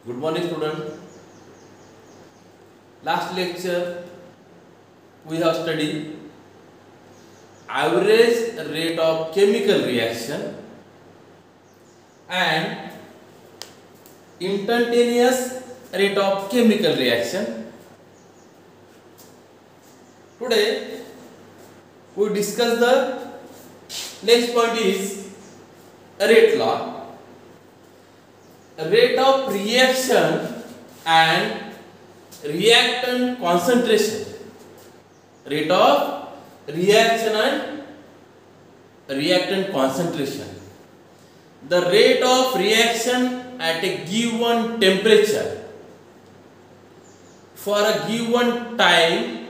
Good morning, student. Last lecture we have studied average rate of chemical reaction and instantaneous rate of chemical reaction. Today we discuss the next point is rate law. Rate of reaction and reactant concentration. Rate of reaction and reactant concentration. The rate of reaction at a given temperature for a given time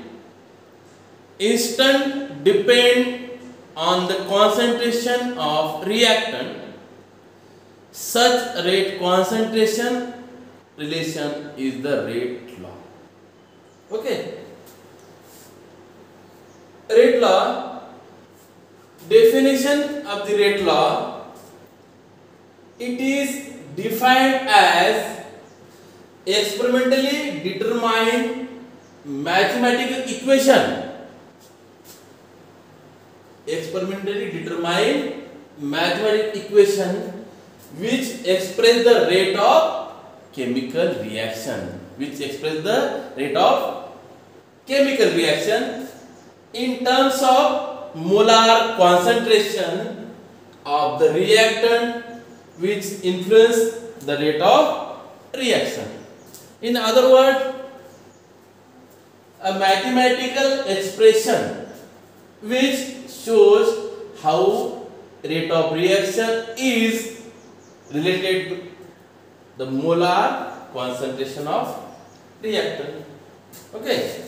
instant depend on the concentration of reactant. Such rate concentration relation is the rate law. Okay. Rate law, definition of the rate law, it is defined as experimentally determined mathematical equation. Experimentally determined mathematical equation which express the rate of chemical reaction. Which express the rate of chemical reaction in terms of molar concentration of the reactant which influence the rate of reaction. In other words, a mathematical expression which shows how rate of reaction is related to the molar concentration of reactant. Okay.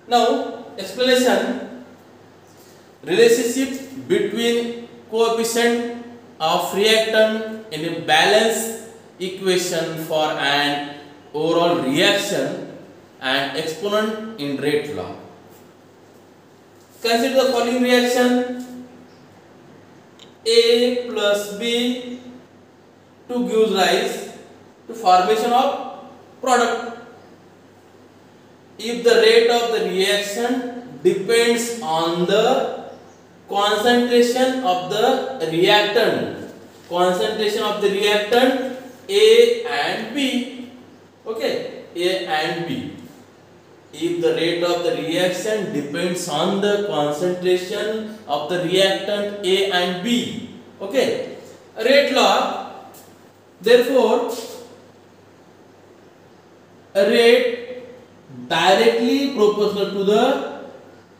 Now, explanation. Relationship between coefficient of reactant in a balance equation for an overall reaction and exponent in rate law. Consider the following reaction: A plus B to gives rise to formation of product. If the rate of the reaction depends on the concentration of the reactant, A and B. Okay, A and B. If the rate of the reaction depends on the concentration of the reactant A and B. Okay, rate law. Therefore, a rate directly proportional to the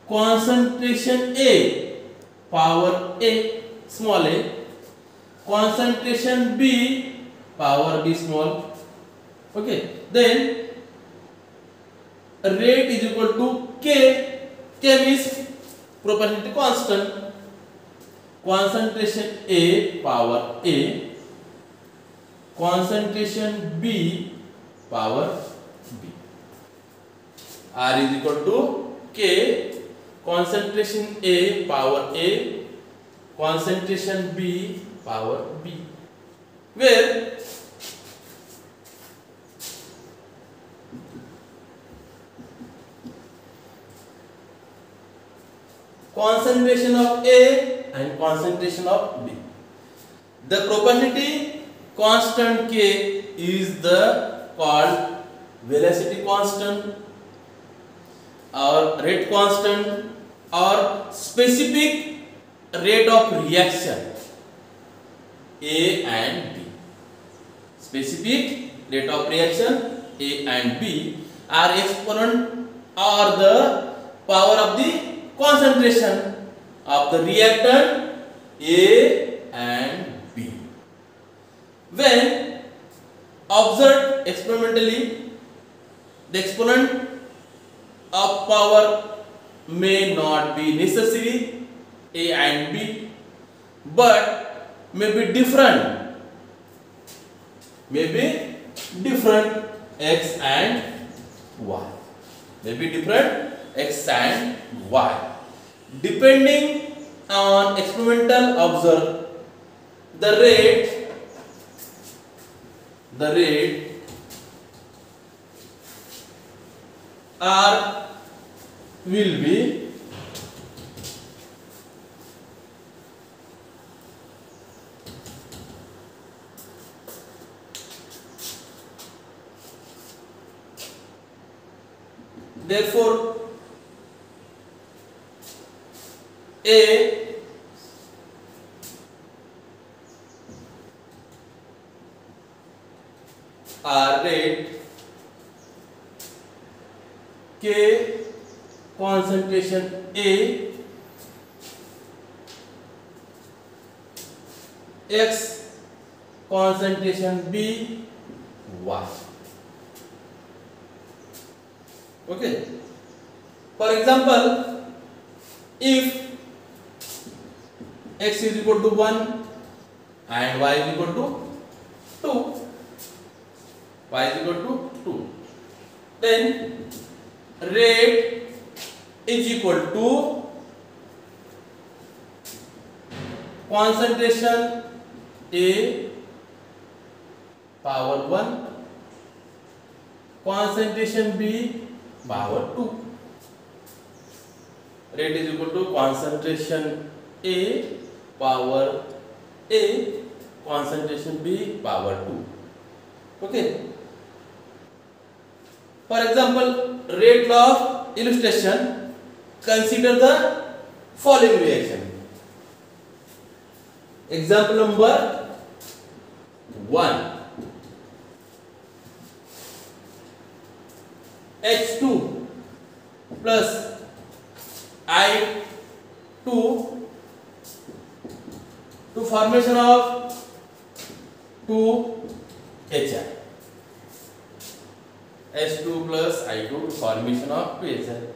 concentration A, power A, small a, concentration B, power B, small. Okay, then rate is equal to K. K means proportionality constant. Concentration A, power A, concentration B, power B. R is equal to K, concentration A, power A, concentration B, power B, where concentration of A and concentration of B. The proportionality constant K is the called velocity constant or rate constant or specific rate of reaction A and B. Specific rate of reaction A and B are exponent or the power of the concentration of the reactant A and B. When observed experimentally, the exponent of power may not be necessary A and B, but may be different. X and Y. May be different X and Y. Depending on experimental observe, the rate R will be therefore A R rate K concentration A X concentration B Y. Okay. For example, if X is equal to 1 and Y is equal to 2, Y is equal to 2, then rate is equal to concentration A power 1, concentration B power 2. Rate is equal to concentration A power A, concentration B power 2. Okay. For example, rate law of illustration, consider the following reaction. Example number 1. H2 plus I2 to formation of 2HI. H2 plus I2 to formation of 2HI.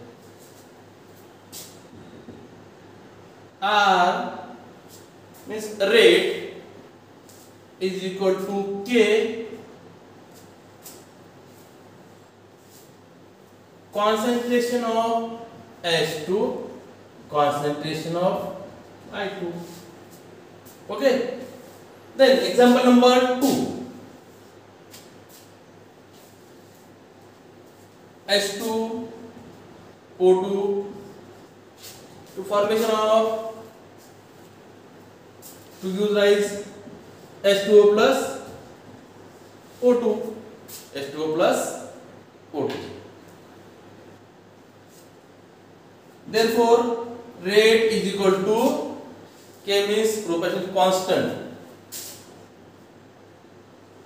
R means rate is equal to K concentration of H2 concentration of I2. Okay. Then example number 2. H2 O2 to formation of to give rise H2O plus O2, H2O plus O2. Therefore, rate is equal to K means proportional constant,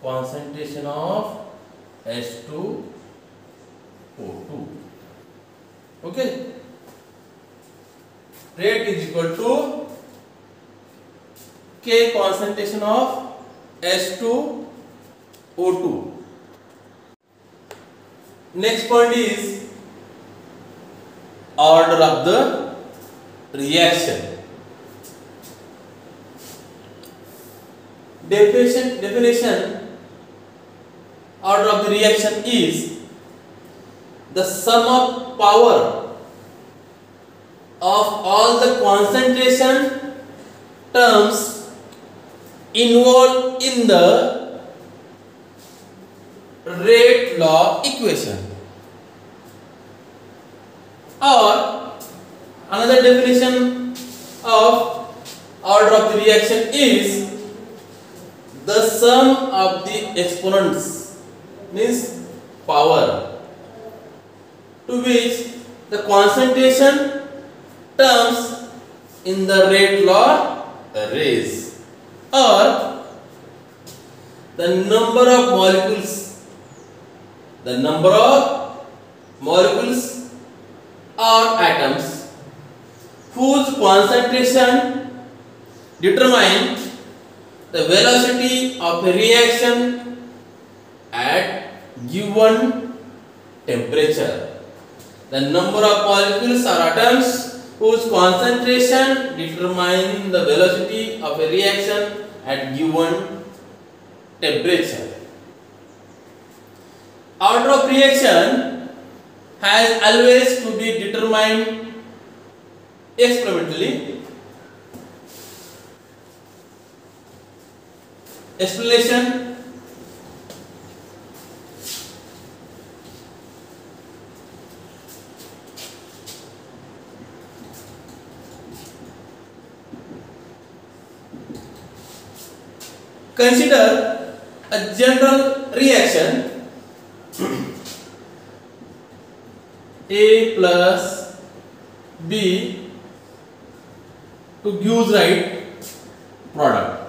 concentration of H2O2. Okay. Rate is equal to K concentration of H2O2. Next point is order of the reaction. Definition order of the reaction is the sum of power of all the concentration terms involved in the rate law equation. Or another definition of order of the reaction is the sum of the exponents, means power, to which the concentration terms in the rate law raise, or the number of molecules or atoms whose concentration determine the velocity of a reaction at given temperature. The number of molecules or atoms whose concentration determine the velocity of a reaction at given temperature. Order of reaction has always to be determined experimentally. Explanation: consider a general reaction A plus B to gives right products.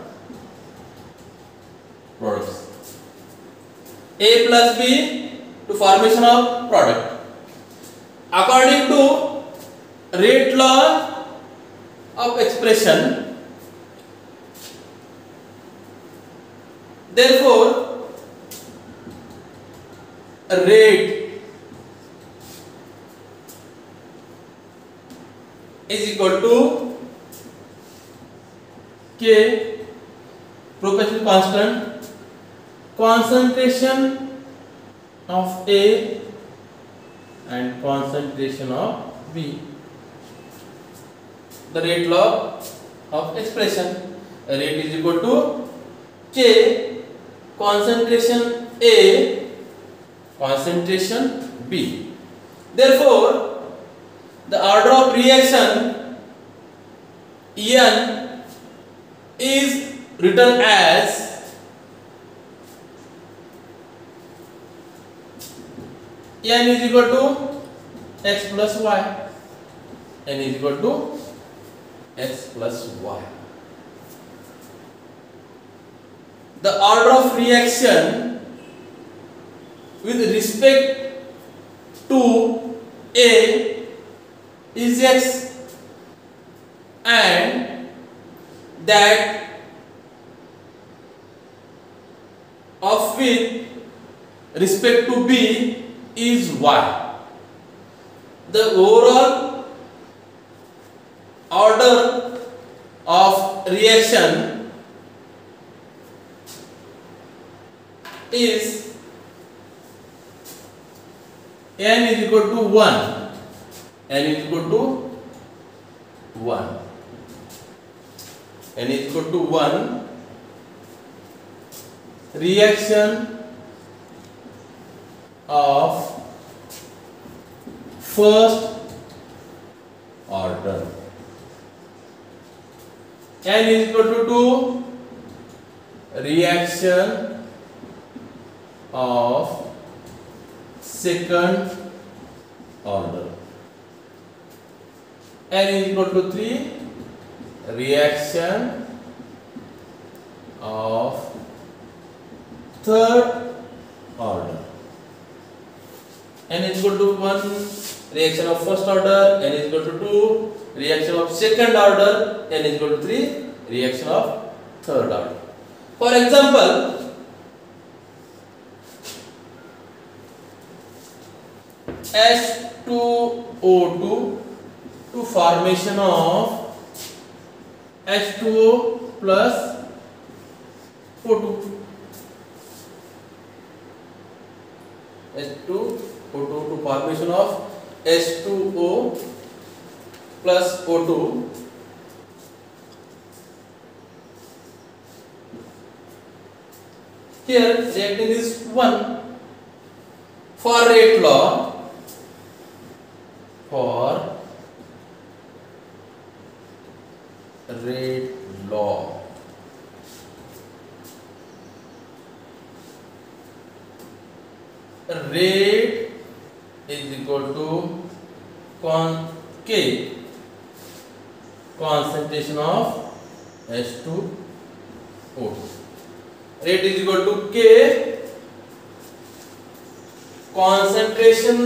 A plus B to formation of product. According to rate law of expression, therefore rate is equal to K, propagation constant, concentration of A and concentration of B. The rate law of expression, rate is equal to K, concentration A, concentration B. Therefore, the order of reaction N is written as N is equal to x plus y. N is equal to x plus y. The order of reaction with respect to A is x, and that of with respect to B is y. The overall order of reaction is N is equal to 1. N is equal to 1. N is equal to 1. Reaction of first order. N is equal to 2. Reaction of second order. N is equal to 3. Reaction of third order. N is equal to 1. Reaction of first order. N is equal to 2. Reaction of second order. N is equal to 3. Reaction of third order. For example, H2O2 to formation of H2O plus O2. H2O2 to formation of H2O plus O2. Here reactant is 1. For rate law, rate is equal to K, concentration of H2O2. Rate is equal to K, concentration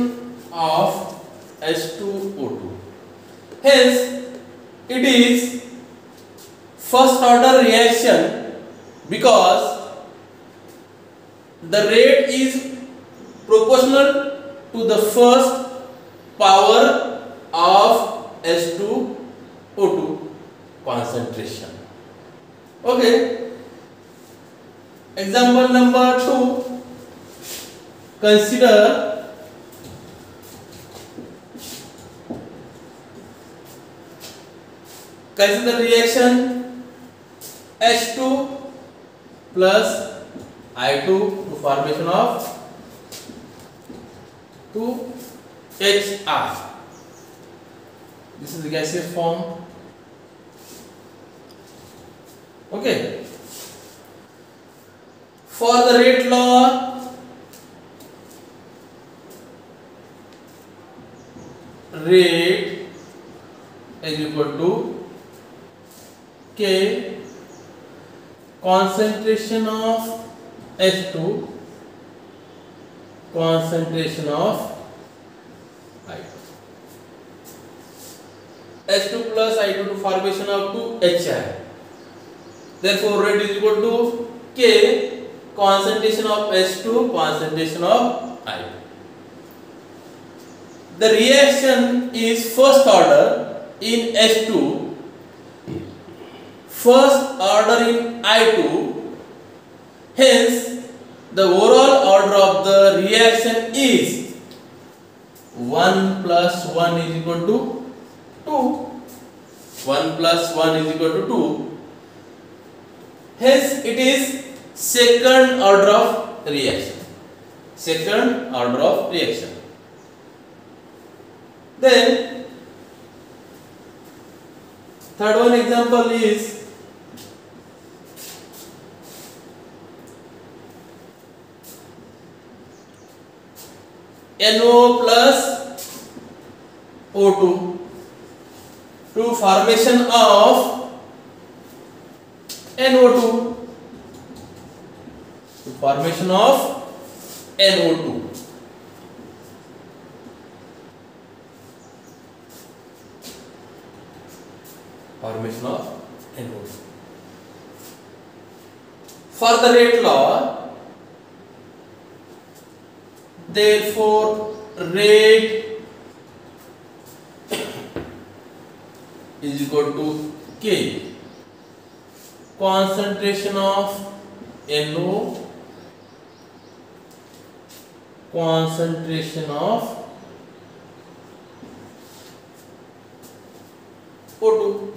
of H2O2. Hence, it is first order reaction because the rate is proportional to the first power of H2O2 concentration. Okay. Example number 2. Consider reaction H2 plus I2 to formation of 2HR. This is the gaseous form. Okay. For the rate law, rate is equal to K concentration of H2 concentration of I2. H2 plus I2 to formation of 2HI. Therefore, rate is equal to K concentration of H2 concentration of I2. The reaction is first order in H2, first order in I2. Hence, the overall order of the reaction is 1 plus 1 is equal to 2. 1 plus 1 is equal to 2. Hence, it is second order of reaction. Second order of reaction. Then, third one example is NO plus O2 to formation of NO2. To formation of NO2. Formation of NO2. For the rate law, therefore rate is equal to K concentration of NO concentration of O2.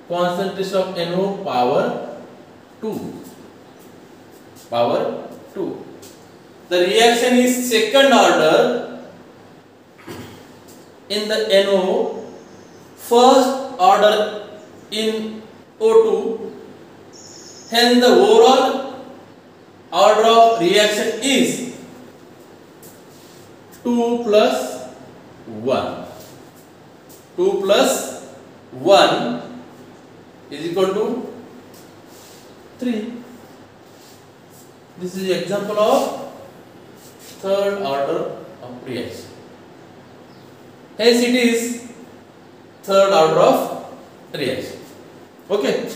Concentration of NO power 2. Power 2. The reaction is second order in the NO, first order in O2. Hence, the overall order of reaction is 2 plus 1. 2 plus 1 is equal to 3. This is the example of third order of reaction. Hence, it is third order of reaction. Okay.